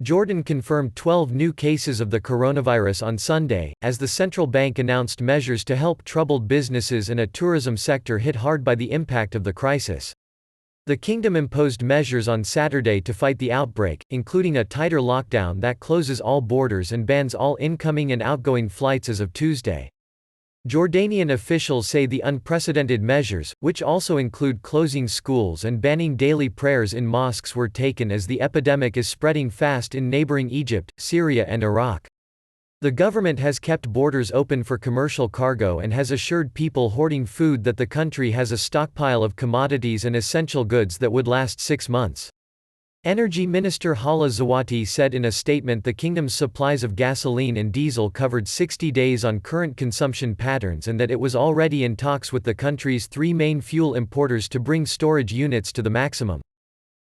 Jordan confirmed 12 new cases of the coronavirus on Sunday, as the central bank announced measures to help troubled businesses and a tourism sector hit hard by the impact of the crisis. The kingdom imposed measures on Saturday to fight the outbreak, including a tighter lockdown that closes all borders and bans all incoming and outgoing flights as of Tuesday. Jordanian officials say the unprecedented measures, which also include closing schools and banning daily prayers in mosques, were taken as the epidemic is spreading fast in neighboring Egypt, Syria and Iraq. The government has kept borders open for commercial cargo and has assured people hoarding food that the country has a stockpile of commodities and essential goods that would last 6 months. Energy Minister Hala Zawati said in a statement the kingdom's supplies of gasoline and diesel covered 60 days on current consumption patterns and that it was already in talks with the country's 3 main fuel importers to bring storage units to the maximum.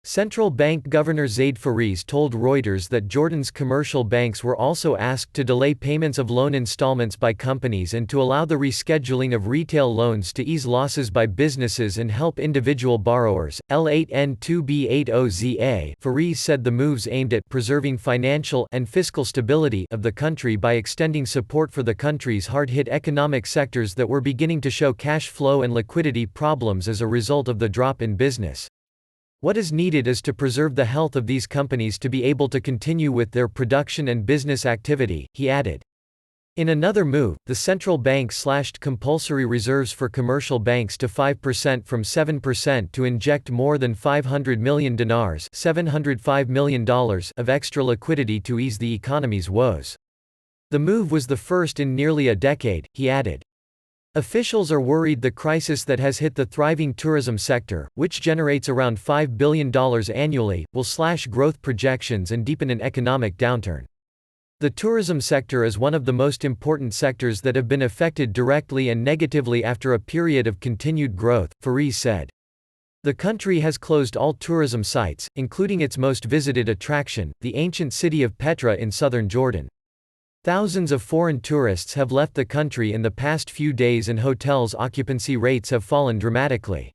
Central Bank Governor Zaid Fariz told Reuters that Jordan's commercial banks were also asked to delay payments of loan installments by companies and to allow the rescheduling of retail loans to ease losses by businesses and help individual borrowers. L8N2B80ZA Fariz said the moves aimed at preserving financial and fiscal stability of the country by extending support for the country's hard-hit economic sectors that were beginning to show cash flow and liquidity problems as a result of the drop in business. What is needed is to preserve the health of these companies to be able to continue with their production and business activity, he added. In another move, the central bank slashed compulsory reserves for commercial banks to 5% from 7% to inject more than 500 million dinars $705 million of extra liquidity to ease the economy's woes. The move was the first in nearly a decade, he added. Officials are worried the crisis that has hit the thriving tourism sector, which generates around $5 billion annually, will slash growth projections and deepen an economic downturn. The tourism sector is one of the most important sectors that have been affected directly and negatively after a period of continued growth, Fariz said. The country has closed all tourism sites, including its most visited attraction, the ancient city of Petra in southern Jordan. Thousands of foreign tourists have left the country in the past few days and hotels' occupancy rates have fallen dramatically.